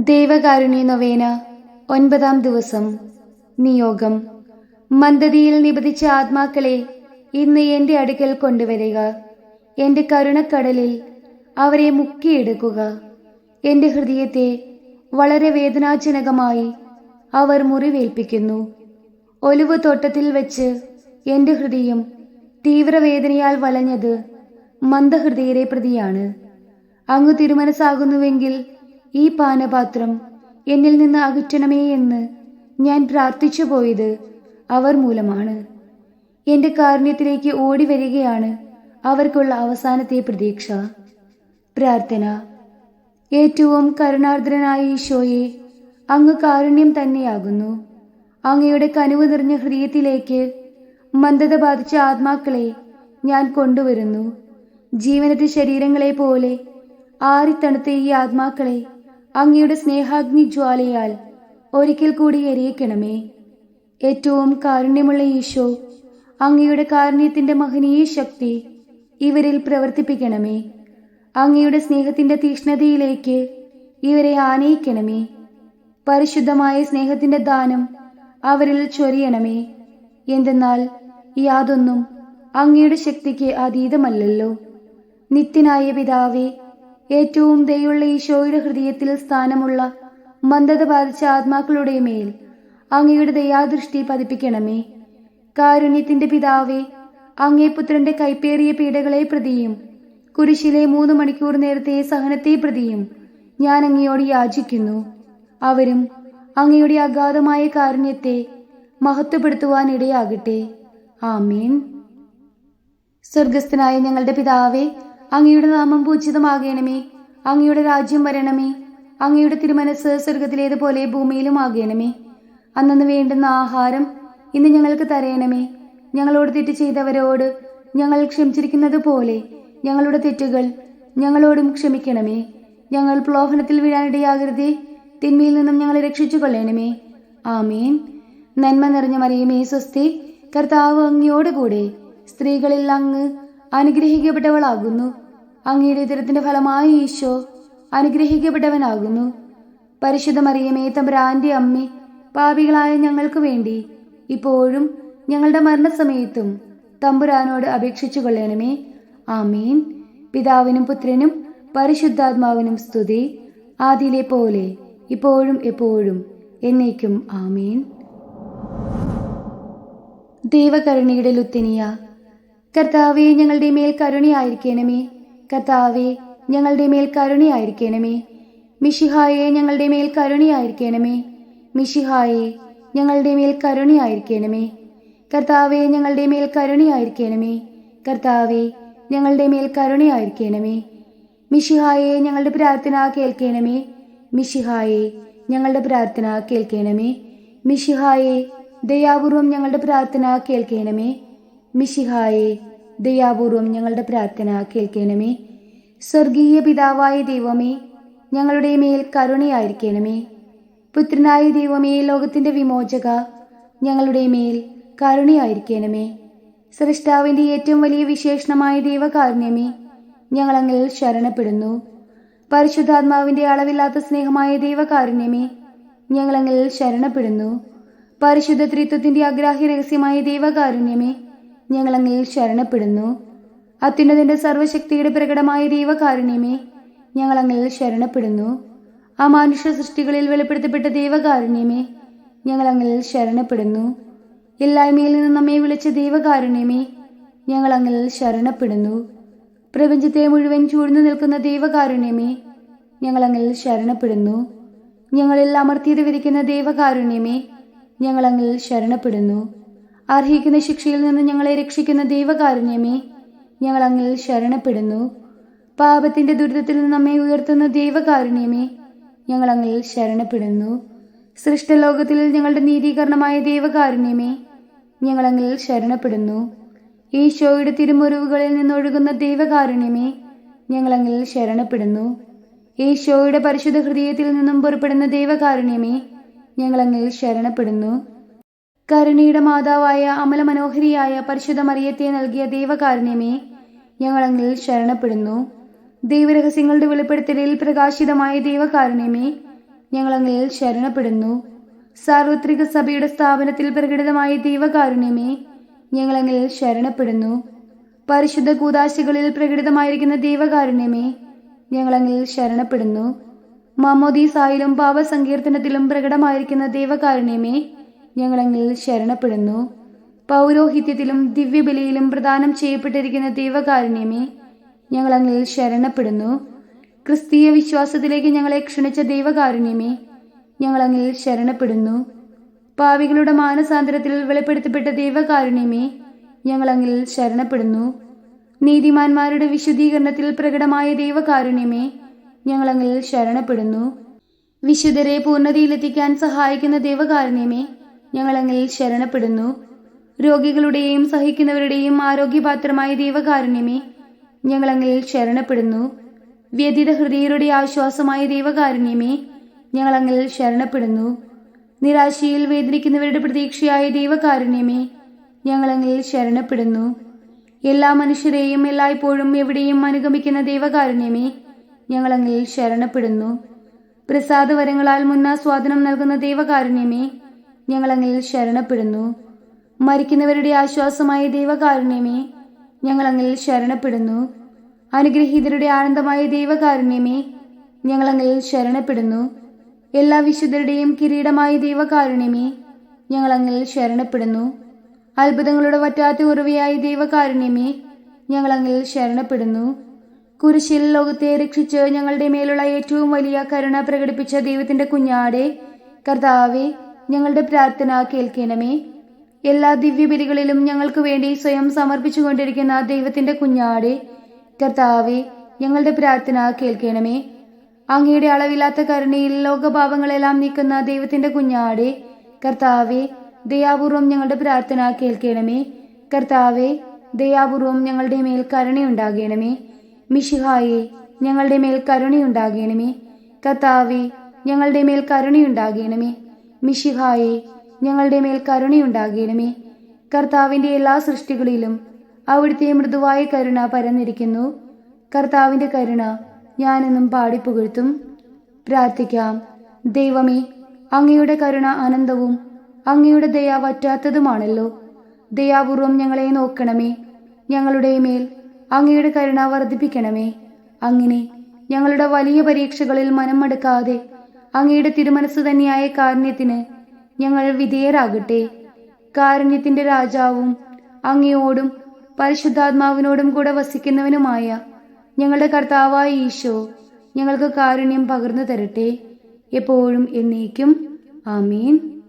ദൈവകാരുണ്യ നൊവേന 9-ാം ദിവസം. നിയോഗം. മന്ദതിയിൽ നിബദിച്ച ആത്മാക്കളെ ഇന്ന് എൻ്റെ അടുക്കൽ കൊണ്ടുവരിക. എൻ്റെ കരുണക്കടലിൽ അവരെ മുക്കിയെടുക്കുക. എൻ്റെ ഹൃദയത്തെ വളരെ വേദനാജനകമായി അവർ മുറിവേൽപ്പിക്കുന്നു. ഒലിവ് തോട്ടത്തിൽ വെച്ച് എൻ്റെ ഹൃദയം തീവ്രവേദനയാൽ വലഞ്ഞത് മന്ദഹൃദയരെ പ്രതിയാണ്. അങ്ങ് തിരുമനസ്സാകുന്നുവെങ്കിൽ ഈ പാനപാത്രം എന്നിൽ നിന്ന് അകറ്റണമേ എന്ന് ഞാൻ പ്രാർത്ഥിച്ചു പോയത് അവർ മൂലമാണ്. എൻ്റെ കാരുണ്യത്തിലേക്ക് ഓടി വരികയാണ് അവർക്കുള്ള അവസാനത്തെ പ്രതീക്ഷ. പ്രാർത്ഥന. ഏറ്റവും കരുണാർദ്രനായ ഈശോയെ, അങ്ങ് കാരുണ്യം തന്നെയാകുന്നു. അങ്ങയുടെ കനിവ് നിറഞ്ഞ ഹൃദയത്തിലേക്ക് മന്ദത ബാധിച്ച ആത്മാക്കളെ ഞാൻ കൊണ്ടുവരുന്നു. ജീവനത്തെ ശരീരങ്ങളെ പോലെ ആറിത്തണുത്ത ഈ ആത്മാക്കളെ അങ്ങയുടെ സ്നേഹാഗ്നി ജ്വാലയാൽ ഒരിക്കൽ കൂടി എരിയിക്കണമേ. ഏറ്റവും കാരുണ്യമുള്ള ഈശോ, അങ്ങയുടെ കാരുണ്യത്തിൻ്റെ മഹനീയ ശക്തി ഇവരിൽ പ്രവർത്തിപ്പിക്കണമേ. അങ്ങയുടെ സ്നേഹത്തിൻ്റെ തീക്ഷ്ണതയിലേക്ക് ഇവരെ ആനയിക്കണമേ. പരിശുദ്ധമായ സ്നേഹത്തിൻ്റെ ദാനം അവരിൽ ചൊരിയണമേ. എന്തെന്നാൽ യാതൊന്നും അങ്ങയുടെ ശക്തിക്ക് അതീതമല്ലല്ലോ. നിത്യനായ പിതാവേ, ഏറ്റവും ദയുള്ള ഈശോയുടെ ഹൃദയത്തിൽ സ്ഥാനമുള്ള മന്ദത ബാധിച്ച ആത്മാക്കളുടെ മേൽ അങ്ങയുടെ ദയാദൃഷ്ടി പതിപ്പിക്കണമേ. കാരുണ്യത്തിൻ്റെ പിതാവേ, അങ്ങേ പുത്രന്റെ കൈപ്പേറിയ പീഡകളെ പ്രതിയും കുരിശിലെ 3 മണിക്കൂർ നേരത്തെ സഹനത്തെ പ്രതിയും ഞാൻ അങ്ങയോട് യാചിക്കുന്നു. അവരും അങ്ങയുടെ അഗാധമായ കാരുണ്യത്തെ മഹത്വപ്പെടുത്തുവാൻ ഇടയാകട്ടെ. ആമേൻ. സ്വർഗസ്ഥനായ ഞങ്ങളുടെ പിതാവേ, അങ്ങയുടെ നാമം പൂജിതമാകണമേ. അങ്ങയുടെ രാജ്യം വരണമേ. അങ്ങയുടെ തിരുമനസ് സ്വർഗത്തിലേതുപോലെ ഭൂമിയിലും ആകണമേ. അന്നന്ന് വേണ്ടുന്ന ആഹാരം ഇന്ന് ഞങ്ങൾക്ക് തരയണമേ. ഞങ്ങളോട് തെറ്റ് ചെയ്തവരോട് ഞങ്ങൾ ക്ഷമിച്ചിരിക്കുന്നത് പോലെ ഞങ്ങളുടെ തെറ്റുകൾ ഞങ്ങളോടും ക്ഷമിക്കണമേ. ഞങ്ങൾ പ്രലോഭനത്തിൽ വീഴാനിടയാകരുതേ. തിന്മയിൽ നിന്നും ഞങ്ങളെ രക്ഷിച്ചു കൊള്ളണമേ. ആമേൻ. നന്മ നിറഞ്ഞ മറിയമേ, സ്വസ്തി, കർത്താവ് അങ്ങയോടുകൂടെ സ്ത്രീകളിൽ അങ്ങ് അനുഗ്രഹിക്കപ്പെട്ടവളാകുന്നു. അങ്ങയുടെ ഉദരത്തിന്റെ ഫലമായ ഈശോ അനുഗ്രഹിക്കപ്പെട്ടവനാകുന്നു. പരിശുദ്ധ മറിയമേ, തമ്പുരാന്റെ അമ്മേ, പാപികളായ ഞങ്ങൾക്ക് വേണ്ടി ഇപ്പോഴും ഞങ്ങളുടെ മരണസമയത്തും തമ്പുരാനോട് അപേക്ഷിച്ചു കൊള്ളണമേ. ആമീൻ. പിതാവിനും പുത്രനും പരിശുദ്ധാത്മാവിനും സ്തുതി, ആദിയിലെ പോലെ ഇപ്പോഴും എപ്പോഴും എന്നേക്കും. ആമീൻ. ദൈവകരുണയുടെ ലുത്തിനിയ. കർത്താവേ, ഞങ്ങളുടെ മേൽ കരുണയായിരിക്കണമേ. കർത്താവേ, ഞങ്ങളുടെ മേൽ കരുണയായിരിക്കണമേ. മിശിഹായെ, ഞങ്ങളുടെ മേൽ കരുണയായിരിക്കണമേ. മിശിഹായെ, ഞങ്ങളുടെ മേൽ കരുണയായിരിക്കണമേ. കർത്താവേ, ഞങ്ങളുടെ മേൽ കരുണയായിരിക്കണമേ. കർത്താവേ, ഞങ്ങളുടെ മേൽ കരുണയായിരിക്കണമേ. മിശിഹായെ, ഞങ്ങളുടെ പ്രാർത്ഥന കേൾക്കണമേ. മിശിഹായെ, ഞങ്ങളുടെ പ്രാർത്ഥന കേൾക്കണമേ. മിശിഹായെ, ദയാപൂർവം ഞങ്ങളുടെ പ്രാർത്ഥന കേൾക്കണമേ. മിശിഹായെ, ദയാപൂർവം ഞങ്ങളുടെ പ്രാർത്ഥന കേൾക്കണമേ. സ്വർഗീയ പിതാവായ ദൈവമേ, ഞങ്ങളുടെ മേൽ കരുണയായിരിക്കണമേ. പുത്രനായ ദൈവമേ, ലോകത്തിന്റെ വിമോചക, ഞങ്ങളുടെ മേൽ കരുണയായിരിക്കണമേ. സൃഷ്ടാവിന്റെ ഏറ്റവും വലിയ വിശേഷണമായ ദൈവകാരുണ്യമേ, ഞങ്ങളങ്ങിൽ ശരണപ്പെടുന്നു. പരിശുദ്ധാത്മാവിന്റെ അളവില്ലാത്ത സ്നേഹമായ ദൈവകാരുണ്യമേ, ഞങ്ങളങ്ങിൽ ശരണപ്പെടുന്നു. പരിശുദ്ധ ത്രിത്വത്തിന്റെ അഗ്രാഹ്യ രഹസ്യമായ ദൈവകാരുണ്യമേ, ഞങ്ങളങ്ങിൽ ശരണപ്പെടുന്നു. അത്യുന്നതിന്റെ സർവശക്തിയുടെ പ്രകടമായ ദൈവകാരുണ്യമേ, ഞങ്ങളങ്ങിൽ ശരണപ്പെടുന്നു. അമാനുഷ സൃഷ്ടികളിൽ വെളിപ്പെടുത്തപ്പെട്ട ദൈവകാരുണ്യമേ, ഞങ്ങളങ്ങിൽ ശരണപ്പെടുന്നു. ഇല്ലായ്മയിൽ നിന്ന് നമ്മെ വിളിച്ച ദൈവകാരുണ്യമേ, ഞങ്ങളങ്ങിൽ ശരണപ്പെടുന്നു. പ്രപഞ്ചത്തെ മുഴുവൻ ചൂഴ്ന്നു നിൽക്കുന്ന ദൈവകാരുണ്യമേ, ഞങ്ങളങ്ങിൽ ശരണപ്പെടുന്നു. ഞങ്ങളിൽ അമർത്തിയത് വിരിക്കുന്ന ദൈവകാരുണ്യമേ, ഞങ്ങളങ്ങിൽ ശരണപ്പെടുന്നു. അർഹിക്കുന്ന ശിക്ഷയിൽ നിന്ന് ഞങ്ങളെ രക്ഷിക്കുന്ന ദൈവകാരുണ്യമേ, ഞങ്ങളങ്ങിൽ ശരണപ്പെടുന്നു. പാപത്തിന്റെ ദുരിതത്തിൽ നിന്ന് നമ്മെ ഉയർത്തുന്ന ദൈവകാരുണ്യമേ, ഞങ്ങളങ്ങിൽ ശരണപ്പെടുന്നു. സൃഷ്ടലോകത്തിൽ ഞങ്ങളുടെ നീതീകരണമായ ദൈവകാരുണ്യമേ, ഞങ്ങളങ്ങിൽ ശരണപ്പെടുന്നു. ഈശോയുടെ തിരുമുറിവുകളിൽ നിന്നൊഴുകുന്ന ദൈവകാരുണ്യമേ, ഞങ്ങളങ്ങിൽ ശരണപ്പെടുന്നു. ഈശോയുടെ പരിശുദ്ധ ഹൃദയത്തിൽ നിന്നും പുറപ്പെടുന്ന ദൈവകാരുണ്യമേ, ഞങ്ങളങ്ങിൽ ശരണപ്പെടുന്നു. കരുണയുടെ മാതാവായ അമല മനോഹരിയായ പരിശുദ്ധ മറിയത്തെ നൽകിയ ദൈവകാരുണ്യമേ, ഞങ്ങളങ്ങിൽ ശരണപ്പെടുന്നു. ദൈവരഹസ്യങ്ങളുടെ വെളിപ്പെടുത്തലിൽ പ്രകാശിതമായ ദൈവകാരുണ്യമേ, ഞങ്ങളങ്ങിൽ ശരണപ്പെടുന്നു. സാർവത്രിക സഭയുടെ സ്ഥാപനത്തിൽ പ്രകടിതമായ ദൈവകാരുണ്യമേ, ഞങ്ങളങ്ങിൽ ശരണപ്പെടുന്നു. പരിശുദ്ധ കൂദാശകളിൽ പ്രകടിതമായിരിക്കുന്ന ദൈവകാരുണ്യമേ, ഞങ്ങളങ്ങിൽ ശരണപ്പെടുന്നു. മാമോദീസായിലും പാപസങ്കീർത്തനത്തിലും പ്രകടമായിരിക്കുന്ന ദൈവകാരുണ്യമേ, ഞങ്ങളങ്ങിൽ ശരണപ്പെടുന്നു. പൗരോഹിത്യത്തിലും ദിവ്യബലിയിലും പ്രദാനം ചെയ്യപ്പെട്ടിരിക്കുന്ന ദൈവകാരുണ്യമേ, ഞങ്ങളങ്ങിൽ ശരണപ്പെടുന്നു. ക്രിസ്തീയ വിശ്വാസത്തിലേക്ക് ഞങ്ങളെ ക്ഷണിച്ച ദൈവകാരുണ്യമേ, ഞങ്ങളങ്ങിൽ ശരണപ്പെടുന്നു. പാപികളുടെ മാനസാന്തരത്തിൽ വെളിപ്പെടുത്തപ്പെട്ട ദൈവകാരുണ്യമേ, ഞങ്ങളങ്ങിൽ ശരണപ്പെടുന്നു. നീതിമാന്മാരുടെ വിശുദ്ധീകരണത്തിൽ പ്രകടമായ ദൈവകാരുണ്യമേ, ഞങ്ങളങ്ങിൽ ശരണപ്പെടുന്നു. വിശുദ്ധരെ പൂർണ്ണതയിലെത്തിക്കാൻ സഹായിക്കുന്ന ദൈവകാരുണ്യമേ, ഞങ്ങളങ്ങിൽ ശരണപ്പെടുന്നു. രോഗികളുടെയും സഹിക്കുന്നവരുടെയും ആരോഗ്യപാത്രമായ ദൈവകാരുണ്യമേ, ഞങ്ങളങ്ങിൽ ശരണപ്പെടുന്നു. വ്യഥിത ഹൃദയരുടെ ആശ്വാസമായ ദൈവകാരുണ്യമേ, ഞങ്ങളങ്ങിൽ ശരണപ്പെടുന്നു. നിരാശയിൽ വേദനിക്കുന്നവരുടെ പ്രതീക്ഷയായ ദൈവകാരുണ്യമേ, ഞങ്ങളങ്ങിൽ ശരണപ്പെടുന്നു. എല്ലാ മനുഷ്യരെയും എല്ലായ്പ്പോഴും എവിടെയും അനുഗമിക്കുന്ന ദൈവകാരുണ്യമേ, ഞങ്ങളങ്ങിൽ ശരണപ്പെടുന്നു. പ്രസാദവരങ്ങളാൽ മുന്നാസ്വാദനം നൽകുന്ന ദൈവകാരുണ്യമേ, ഞങ്ങളങ്ങിൽ ശരണപ്പെടുന്നു. മരിക്കുന്നവരുടെ ആശ്വാസമായ ദൈവകാരുണ്യമേ, ഞങ്ങളങ്ങിൽ ശരണപ്പെടുന്നു. അനുഗ്രഹീതരുടെ ആനന്ദമായ ദൈവകാരുണ്യമേ, ഞങ്ങളങ്ങിൽ ശരണപ്പെടുന്നു. എല്ലാ വിശുദ്ധരുടെയും കിരീടമായ ദൈവകാരുണ്യമേ, ഞങ്ങളങ്ങിൽ ശരണപ്പെടുന്നു. അത്ഭുതങ്ങളുടെ വറ്റാത്ത ഉറവയായ ദൈവകാരുണ്യമേ, ഞങ്ങളങ്ങിൽ ശരണപ്പെടുന്നു. കുരിശിൽ ലോകത്തെ രക്ഷിച്ച് ഞങ്ങളുടെ മേലുള്ള ഏറ്റവും വലിയ കരുണ പ്രകടിപ്പിച്ച ദൈവത്തിന്റെ കുഞ്ഞാടെ, കർത്താവേ, ഞങ്ങളുടെ പ്രാർത്ഥന കേൾക്കണമേ. എല്ലാ ദിവ്യബലികളിലും ഞങ്ങൾക്ക് വേണ്ടി സ്വയം സമർപ്പിച്ചുകൊണ്ടിരിക്കുന്ന ദൈവത്തിന്റെ കുഞ്ഞാടെ, കർത്താവേ, ഞങ്ങളുടെ പ്രാർത്ഥന കേൾക്കണമേ. അങ്ങയുടെ അളവില്ലാത്ത കരുണയിൽ ലോകപാപങ്ങളെല്ലാം നീക്കുന്ന ദൈവത്തിന്റെ കുഞ്ഞാടെ, കർത്താവേ, ദയാപൂർവം ഞങ്ങളുടെ പ്രാർത്ഥന കേൾക്കണമേ. കർത്താവേ, ദയാപൂർവം ഞങ്ങളുടെ മേൽ കരുണയുണ്ടാകണമേ. മിശിഹായെ, ഞങ്ങളുടെ മേൽ കരുണയുണ്ടാകണമേ. കർത്താവേ, ഞങ്ങളുടെ മേൽ കരുണയുണ്ടാകണമേ. മിശിഹായെ, ഞങ്ങളുടെ മേൽ കരുണയുണ്ടാകണമേ. കർത്താവിന്റെ എല്ലാ സൃഷ്ടികളിലും അവിടുത്തെ മൃദുവായ കരുണ പരന്നിരിക്കുന്നു. കർത്താവിന്റെ കരുണ ഞാനെന്നും പാടിപ്പുകഴ്ത്തും. പ്രാർത്ഥിക്കാം. ദൈവമേ, അങ്ങയുടെ കരുണ അനന്തവും അങ്ങയുടെ ദയ വറ്റാത്തതുമാണല്ലോ. ദയാപൂർവം ഞങ്ങളെ നോക്കണമേ. ഞങ്ങളുടെ മേൽ അങ്ങയുടെ കരുണ വർദ്ധിപ്പിക്കണമേ. അങ്ങനെ ഞങ്ങളുടെ വലിയ പരീക്ഷകളിൽ മനം മടുക്കാതെ അങ്ങയുടെ തിരുമനസ് തന്നെയായ കാരുണ്യത്തിന് ഞങ്ങൾ വിധേയരാകട്ടെ. കാരുണ്യത്തിന്റെ രാജാവും അങ്ങയോടും പരിശുദ്ധാത്മാവിനോടും കൂടെ വസിക്കുന്നവനുമായ ഞങ്ങളുടെ കർത്താവായ ഈശോ ഞങ്ങൾക്ക് കാരുണ്യം പകർന്നു തരട്ടെ, എപ്പോഴും എന്നേക്കും. ആമേൻ.